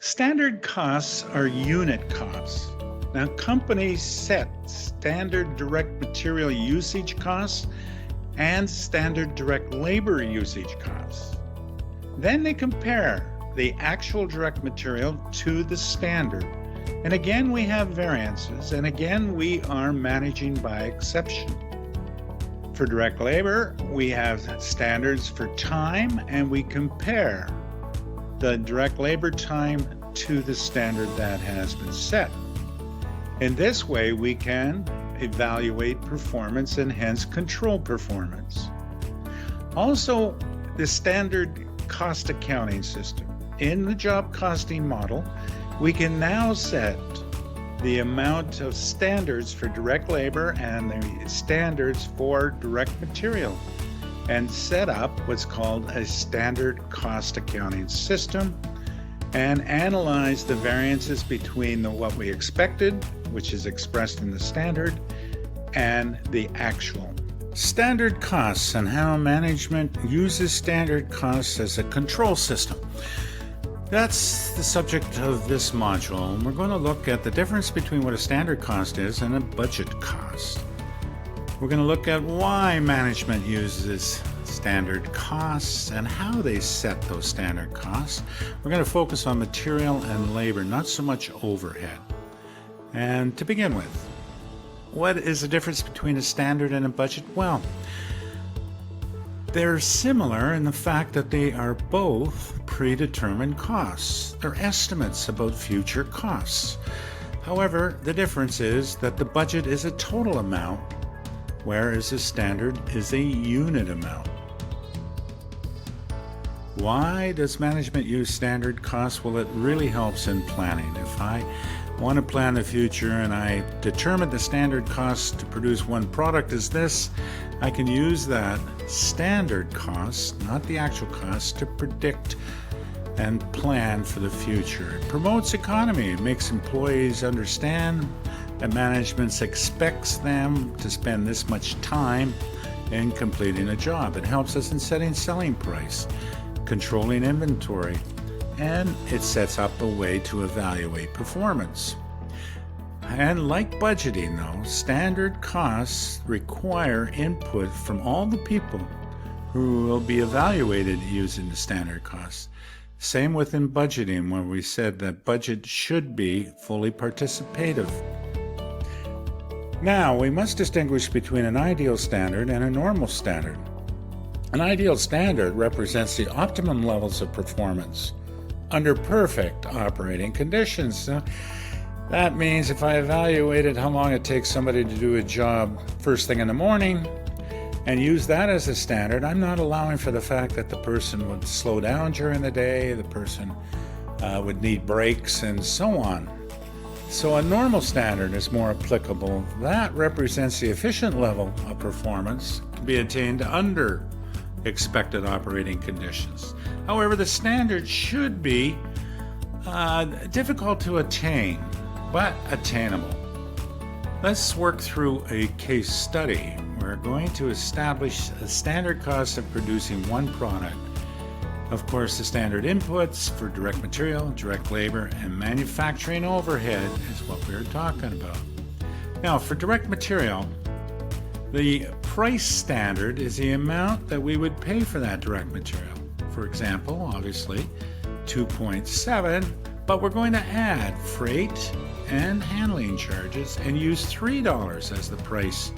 Standard costs are unit costs. Now, companies set standard direct material usage costs and standard direct labor usage costs. Then they compare the actual direct material to the standard. And again, we have variances, and again, we are managing by exception. For direct labor, we have standards for time, and we compare the direct labor time to the standard that has been set. In this way, we can evaluate performance and hence control performance. Also, the standard cost accounting system. In the job costing model, we can now set the amount of standards for direct labor and the standards for direct material and set up what's called a standard cost accounting system and analyze the variances between what we expected, which is expressed in the standard, and the actual. Standard costs and how management uses standard costs as a control system. That's the subject of this module, and we're going to look at the difference between what a standard cost is and a budget cost. We're going to look at why management uses standard costs and how they set those standard costs. We're going to focus on material and labor, not so much overhead. And to begin with, what is the difference between a standard and a budget? Well, they're similar in the fact that they are both predetermined costs. They're estimates about future costs. However, the difference is that the budget is a total amount, whereas a standard is a unit amount. Why does management use standard costs? Well, it really helps in planning. If I want to plan the future and I determine the standard cost to produce one product is this, I can use that standard cost, not the actual cost, to predict and plan for the future. It promotes economy. It makes employees understand that management expects them to spend this much time in completing a job. It helps us in setting selling price, controlling inventory, and it sets up a way to evaluate performance. And like budgeting though, standard costs require input from all the people who will be evaluated using the standard costs. Same within budgeting, where we said that budget should be fully participative. Now, we must distinguish between an ideal standard and a normal standard. An ideal standard represents the optimum levels of performance under perfect operating conditions. That means if I evaluated how long it takes somebody to do a job first thing in the morning and use that as a standard, I'm not allowing for the fact that the person would slow down during the day, the person would need breaks, and so on. So a normal standard is more applicable. That represents the efficient level of performance to be attained under expected operating conditions. However, the standard should be difficult to attain, but attainable. Let's work through a case study. We're going to establish a standard cost of producing one product. Of course, the standard inputs for direct material, direct labor, and manufacturing overhead is what we're talking about. Now, for direct material, the price standard is the amount that we would pay for that direct material. For example, obviously, 2.7, but we're going to add freight and handling charges and use $3 as the price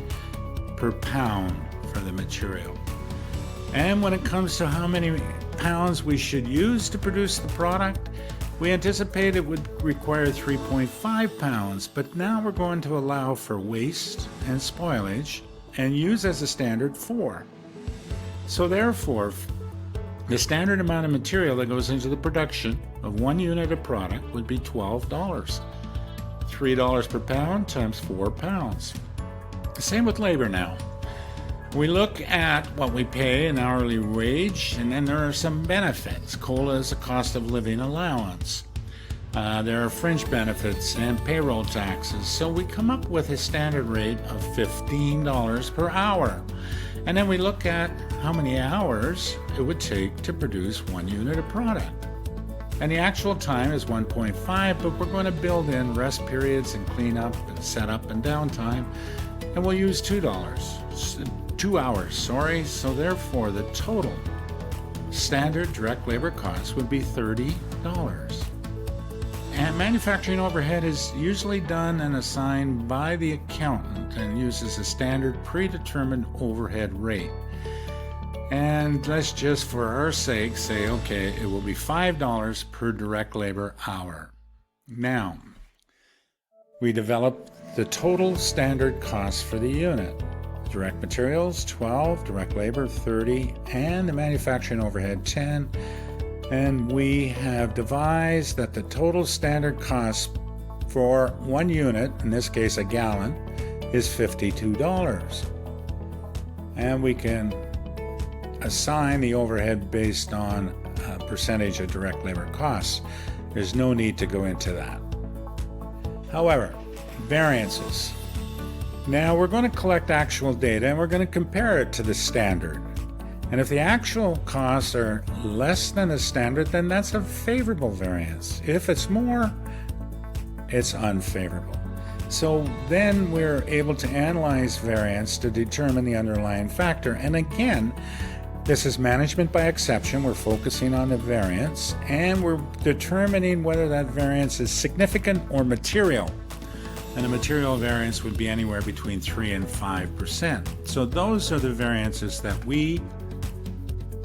per pound for the material. And when it comes to how many pounds we should use to produce the product, we anticipate it would require 3.5 pounds, but now we're going to allow for waste and spoilage and use as a standard 4. So therefore, the standard amount of material that goes into the production of one unit of product would be $12. $3 per pound times 4 pounds. Same with labor now. We look at what we pay an hourly wage, and then there are some benefits. COLA is a cost of living allowance. There are fringe benefits and payroll taxes. So we come up with a standard rate of $15 per hour. And then we look at how many hours it would take to produce one unit of product. And the actual time is 1.5, but we're going to build in rest periods and cleanup and setup and downtime, and we'll use $2. 2 hours, sorry. So therefore, the total standard direct labor cost would be $30. And manufacturing overhead is usually done and assigned by the accountant and uses a standard predetermined overhead rate. And let's just, for our sake, say, okay, it will be $5 per direct labor hour. Now, we develop the total standard cost for the unit. Direct materials, 12, direct labor, 30, and the manufacturing overhead, 10. And we have devised that the total standard cost for one unit, in this case a gallon, is $52. And we can assign the overhead based on a percentage of direct labor costs. There's no need to go into that. However, variances. Now we're going to collect actual data and we're going to compare it to the standard. And if the actual costs are less than the standard, then that's a favorable variance. If it's more, it's unfavorable. So then we're able to analyze variance to determine the underlying factor. And again, this is management by exception. We're focusing on the variance and we're determining whether that variance is significant or material. And the material variance would be anywhere between 3 and 5%. So those are the variances that we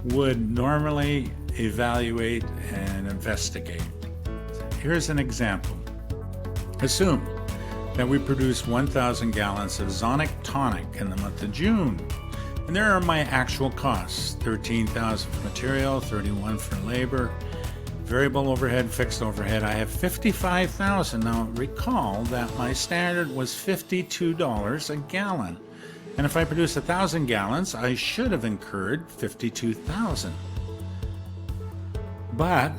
would normally evaluate and investigate. Here's an example. Assume that we produce 1,000 gallons of Zonic tonic in the month of June. And there are my actual costs, $13,000 for material, $31,000 for labor, variable overhead, fixed overhead. I have $55,000. Now recall that my standard was $52 a gallon. And if I produce 1,000 gallons, I should have incurred $52,000. But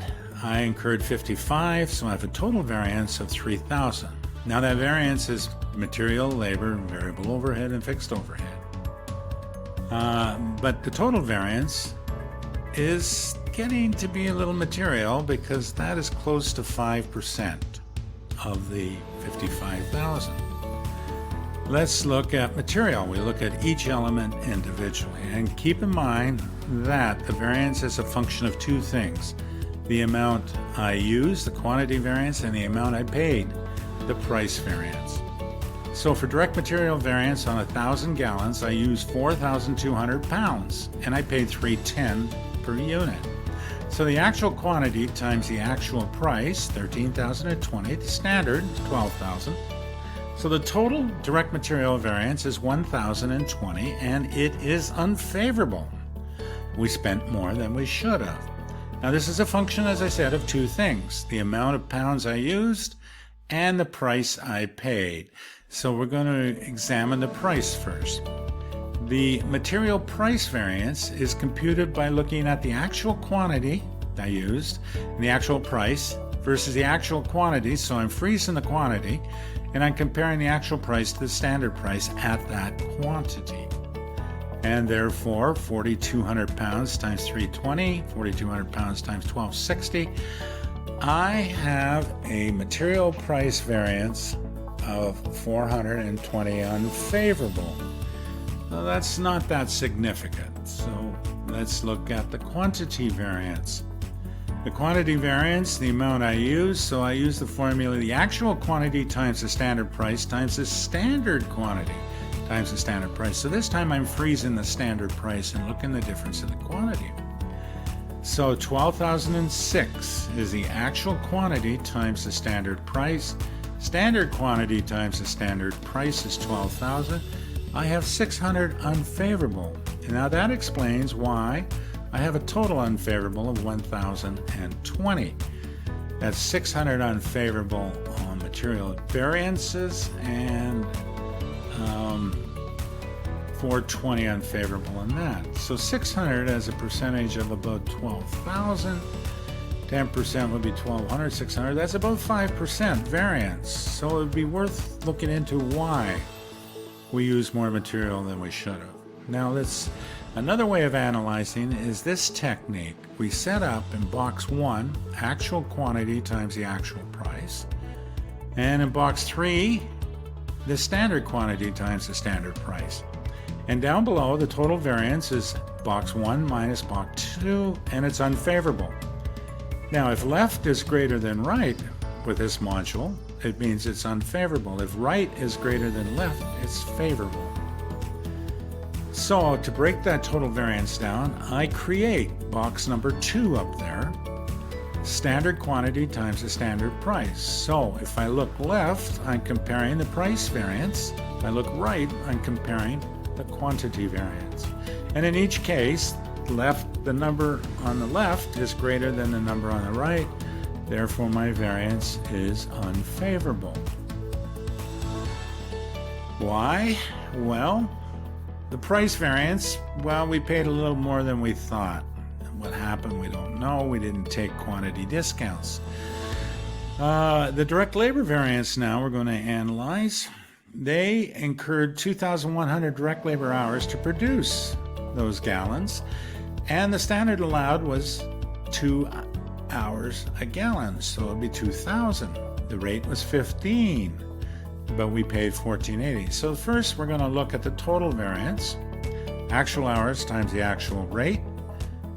I incurred $55,000, so I have a total variance of $3,000. Now that variance is material, labor, variable overhead, and fixed overhead. But the total variance is getting to be a little material because that is close to 5% of the $55,000. Let's look at material. We look at each element individually and keep in mind that the variance is a function of two things: the amount I used, the quantity variance, and the amount I paid, the price variance. So for direct material variance on 1,000 gallons, I used 4,200 pounds and I paid $3.10 per unit. So the actual quantity times the actual price, $13,020, the standard, $12,000. So the total direct material variance is $1,020 and it is unfavorable. We spent more than we should have. Now this is a function, as I said, of two things: the amount of pounds I used and the price I paid. So we're going to examine the price first. The material price variance is computed by looking at the actual quantity I used and the actual price versus the actual quantity. So I'm freezing the quantity and I'm comparing the actual price to the standard price at that quantity. And therefore, 4,200 pounds times 320, 4,200 pounds times 1260, I have a material price variance of 420 unfavorable. Now that's not that significant. So let's look at the quantity variance. The quantity variance, the amount I use, so I use the formula, the actual quantity times the standard price times the standard quantity times the standard price. So this time I'm freezing the standard price and looking at the difference in the quantity. So 12,006 is the actual quantity times the standard price. Standard quantity times the standard price is 12,000. I have 600 unfavorable. And now that explains why I have a total unfavorable of 1,020. That's 600 unfavorable on material variances and 420 unfavorable on that. So 600 as a percentage of about 12,000. 10% would be 1,200, 600. That's about 5% variance. So it would be worth looking into why we use more material than we should have. Now another way of analyzing is this technique. We set up in box 1, actual quantity times the actual price. And in box 3, the standard quantity times the standard price. And down below, the total variance is box 1 minus box 2, and it's unfavorable. Now, if left is greater than right with this module, it means it's unfavorable. If right is greater than left, it's favorable. So to break that total variance down, I create box number 2 up there, standard quantity times the standard price. So if I look left, I'm comparing the price variance. If I look right, I'm comparing the quantity variance. And in each case, the number on the left is greater than the number on the right. Therefore, my variance is unfavorable. Why? Well, the price variance, well, we paid a little more than we thought. What happened, we don't know. We didn't take quantity discounts. The direct labor variance now we're going to analyze. They incurred 2,100 direct labor hours to produce those gallons, and the standard allowed was 2 hours a gallon, so it would be 2,000. The rate was 15, but we paid $14.80. So first we're going to look at the total variance, actual hours times the actual rate,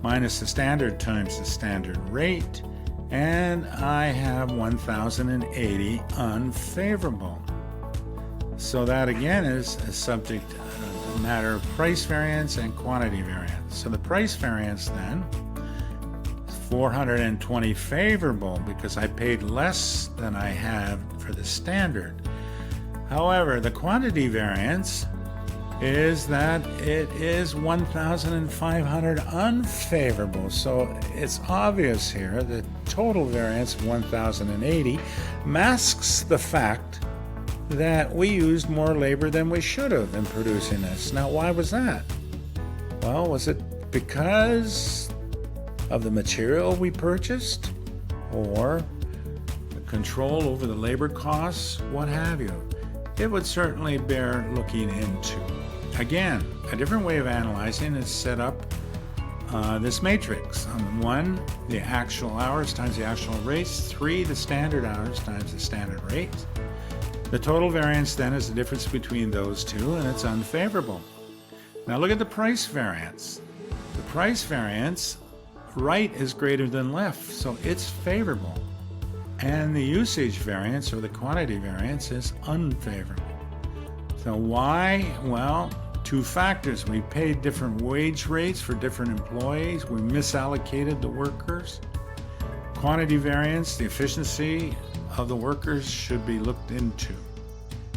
minus the standard times the standard rate, and I have 1,080 unfavorable. So that again is a subject matter of price variance and quantity variance. So the price variance then is 420 favorable because I paid less than I have for the standard. However, the quantity variance is that it is 1,500 unfavorable. So it's obvious here the total variance of 1,080 masks the fact that we used more labor than we should have in producing this. Now, why was that? Well, was it because of the material we purchased or the control over the labor costs, what have you? It would certainly bear looking into. Again, a different way of analyzing is set up this matrix. On 1, the actual hours times the actual rates. 3, the standard hours times the standard rates. The total variance then is the difference between those two, and it's unfavorable. Now look at the price variance. The price variance, right is greater than left, so it's favorable. And the usage variance, or the quantity variance, is unfavorable. So why? Well, 2 factors. We paid different wage rates for different employees. We misallocated the workers. Quantity variance, the efficiency of the workers should be looked into.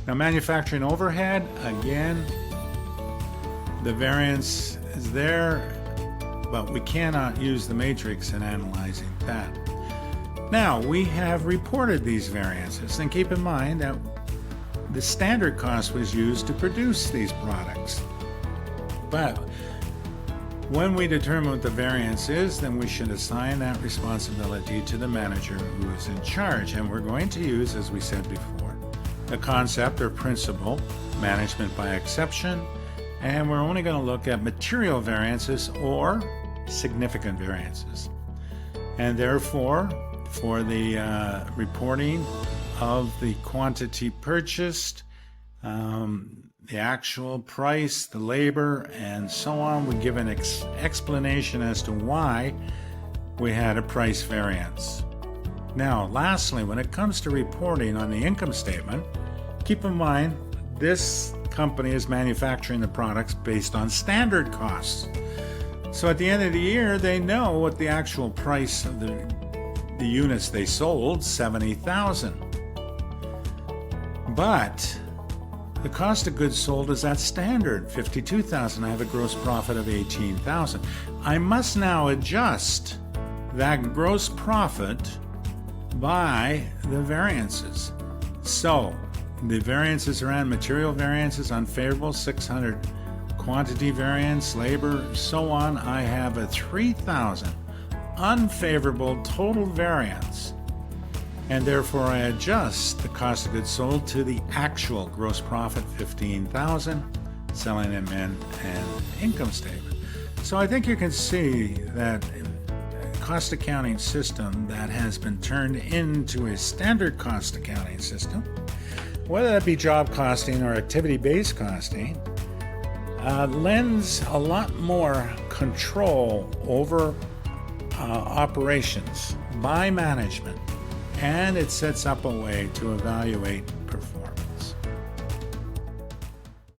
Now, manufacturing overhead, again, the variance is there, but we cannot use the matrix in analyzing that. Now, we have reported these variances, and keep in mind that the standard cost was used to produce these products. But when we determine what the variance is, then we should assign that responsibility to the manager who is in charge. And we're going to use, as we said before, the concept or principle, management by exception, and we're only going to look at material variances or significant variances. And therefore, for the reporting of the quantity purchased, the actual price, the labor, and so on, we give an explanation as to why we had a price variance. Now, lastly, when it comes to reporting on the income statement, keep in mind this company is manufacturing the products based on standard costs. So at the end of the year, they know what the actual price of the units they sold, 70,000. But the cost of goods sold is at standard, 52,000. I have a gross profit of 18,000. I must now adjust that gross profit by the variances. So the variances around material variances, unfavorable, 600. Quantity variance, labor, so on. I have a 3,000 unfavorable total variance. And therefore I adjust the cost of goods sold to the actual gross profit, 15,000. selling them in an income statement. So I think you can see that a cost accounting system that has been turned into a standard cost accounting system, whether that be job costing or activity-based costing, lends a lot more control over operations by management, and it sets up a way to evaluate performance.